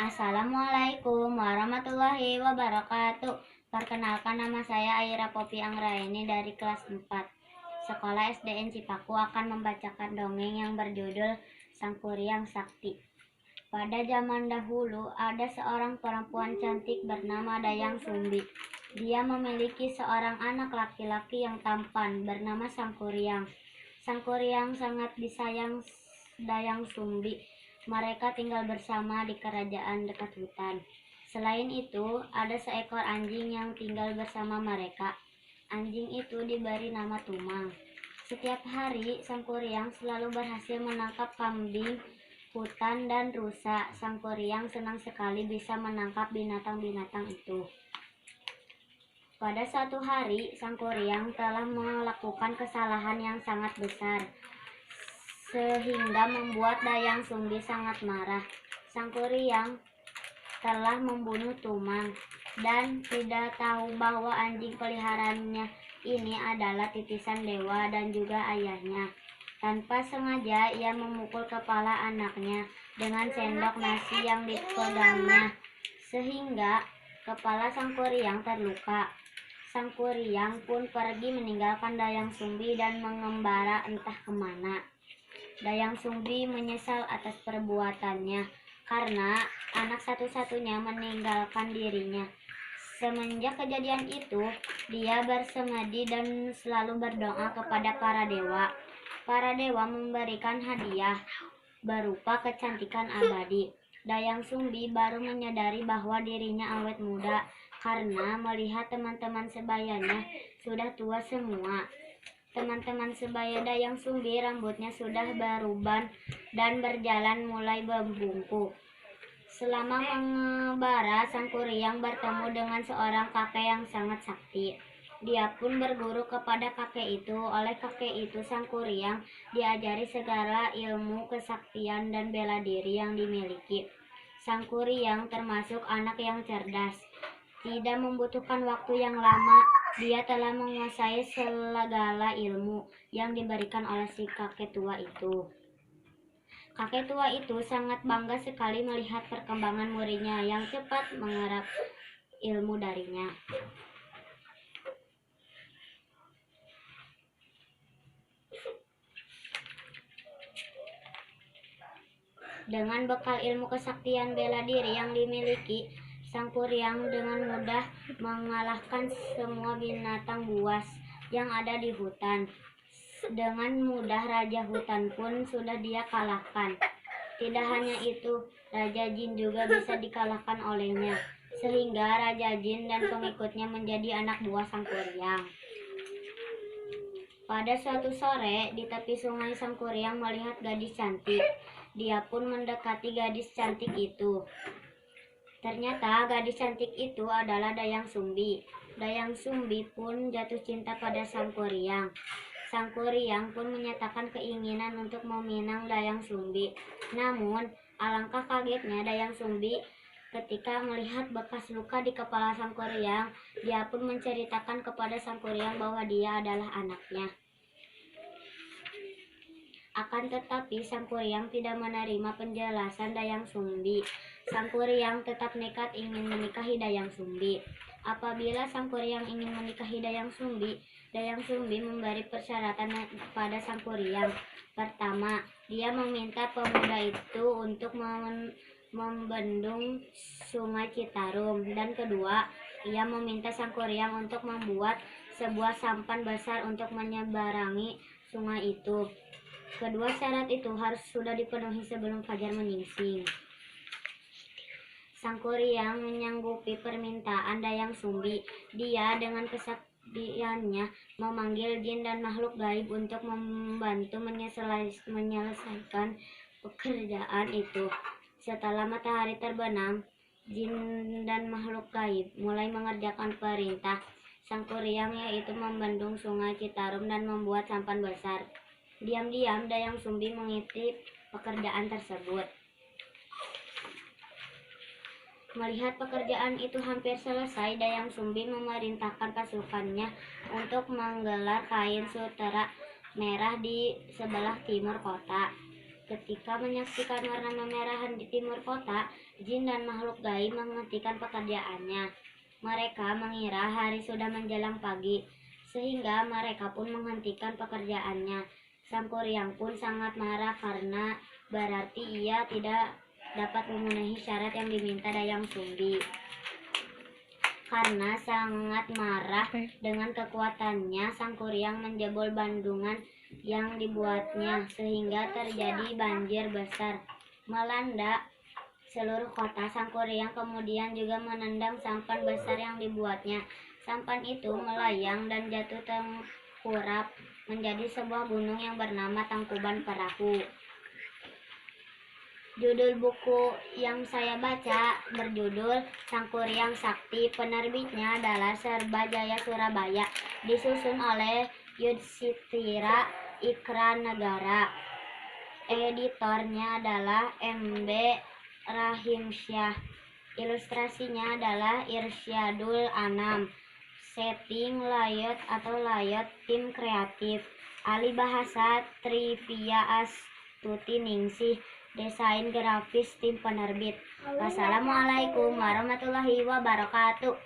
Assalamualaikum warahmatullahi wabarakatuh. Perkenalkan, nama saya Aira Popi Anggraeni dari kelas 4 Sekolah SDN Cipaku akan membacakan dongeng yang berjudul Sang Kuryang Sakti. Pada zaman dahulu ada seorang perempuan cantik bernama Dayang Sumbi. Dia memiliki seorang anak laki-laki yang tampan bernama Sang Kuryang. Sang Kuryang sangat disayang Dayang Sumbi. Mereka tinggal bersama di kerajaan dekat hutan. Selain itu, ada seekor anjing yang tinggal bersama mereka. Anjing itu diberi nama Tumang. Setiap hari, Sang Kuryang selalu berhasil menangkap kambing, hutan, dan rusa. Sang Kuryang senang sekali bisa menangkap binatang-binatang itu. Pada suatu hari, Sang Kuryang telah melakukan kesalahan yang sangat besar, sehingga membuat Dayang Sumbi sangat marah. Sang Kuryang telah membunuh Tumang dan tidak tahu bahwa anjing peliharaannya ini adalah titisan dewa dan juga ayahnya. Tanpa sengaja ia memukul kepala anaknya dengan sendok nasi yang dipegangnya, sehingga kepala Sang Kuryang terluka. Sang Kuryang pun pergi meninggalkan Dayang Sumbi dan mengembara entah kemana. Dayang Sumbi menyesal atas perbuatannya karena anak satu-satunya meninggalkan dirinya. Semenjak kejadian itu, dia bersemedi dan selalu berdoa kepada para dewa. Para dewa memberikan hadiah berupa kecantikan abadi. Dayang Sumbi baru menyadari bahwa dirinya awet muda karena melihat teman-teman sebayanya sudah tua semua. Teman-teman sebaya Dayang Sumbi rambutnya sudah beruban dan berjalan mulai membungkuk. Selama mengembara, Sang Kuryang bertemu dengan seorang kakek yang sangat sakti. Dia pun berguru kepada kakek itu. Oleh kakek itu, Sang Kuryang diajari segala ilmu kesaktian dan bela diri yang dimiliki. Sang Kuryang termasuk anak yang cerdas. Tidak membutuhkan waktu yang lama, dia telah menguasai segala ilmu yang diberikan oleh si kakek tua itu. Kakek tua itu sangat bangga sekali melihat perkembangan muridnya yang cepat mengerap ilmu darinya. Dengan bekal ilmu kesaktian bela diri yang dimiliki, Sang Kuryang dengan mudah mengalahkan semua binatang buas yang ada di hutan. Dengan mudah Raja Hutan pun sudah dia kalahkan. Tidak hanya itu, Raja Jin juga bisa dikalahkan olehnya, sehingga Raja Jin dan pengikutnya menjadi anak buah Sang Kuryang. Pada suatu sore, di tepi sungai Sang Kuryang melihat gadis cantik. Dia pun mendekati gadis cantik itu. Ternyata gadis cantik itu adalah Dayang Sumbi. Dayang Sumbi pun jatuh cinta pada Sang Kuryang. Sang Kuryang pun menyatakan keinginan untuk meminang Dayang Sumbi. Namun, alangkah kagetnya Dayang Sumbi ketika melihat bekas luka di kepala Sang Kuryang. Dia pun menceritakan kepada Sang Kuryang bahwa dia adalah anaknya. Akan tetapi Sang Kuryang tidak menerima penjelasan Dayang Sumbi. Sang Kuryang tetap nekat ingin menikahi Dayang Sumbi. Apabila Sang Kuryang ingin menikahi Dayang Sumbi memberi persyaratan kepada Sang Kuryang. Pertama, dia meminta pemuda itu untuk membendung sungai Citarum. Dan kedua, ia meminta Sang Kuryang untuk membuat sebuah sampan besar untuk menyeberangi sungai itu. Kedua syarat itu harus sudah dipenuhi sebelum fajar menyingsing. Sang Kuryang menyanggupi permintaan Dayang Sumbi. Dia dengan kesaktiannya memanggil jin dan makhluk gaib untuk membantu menyelesaikan pekerjaan itu. Setelah matahari terbenam, jin dan makhluk gaib mulai mengerjakan perintah Sang Kuryang, yaitu membendung sungai Citarum dan membuat sampan besar. Diam-diam Dayang Sumbi mengikuti pekerjaan tersebut. Melihat pekerjaan itu hampir selesai, Dayang Sumbi memerintahkan pasukannya untuk menggelar kain sutera merah di sebelah timur kota. Ketika menyaksikan warna memerahan di timur kota, Jin dan makhluk gaib menghentikan pekerjaannya. Mereka mengira hari sudah menjelang pagi, sehingga mereka pun menghentikan pekerjaannya. Sang Kuryang pun sangat marah karena berarti ia tidak dapat memenuhi syarat yang diminta Dayang Sumbi. Karena sangat marah dengan kekuatannya, Sang Kuryang menjebol bandungan yang dibuatnya, sehingga terjadi banjir besar melanda seluruh kota. Sang Kuryang kemudian juga menendang sampan besar yang dibuatnya. Sampan itu melayang dan jatuh tengkurap menjadi sebuah gunung yang bernama Tangkuban Perahu. Judul buku yang saya baca berjudul Sang Kuryang Sakti. Penerbitnya adalah Serba Jaya Surabaya. Disusun oleh Yudhistira Ikranegara. Editornya adalah MB Rahimsyah. Ilustrasinya adalah Irsyadul Anam. Setting layout atau layout tim kreatif ahli bahasa Trivia Astuti Ningsih. Desain grafis tim penerbit. Wassalamualaikum warahmatullahi wabarakatuh.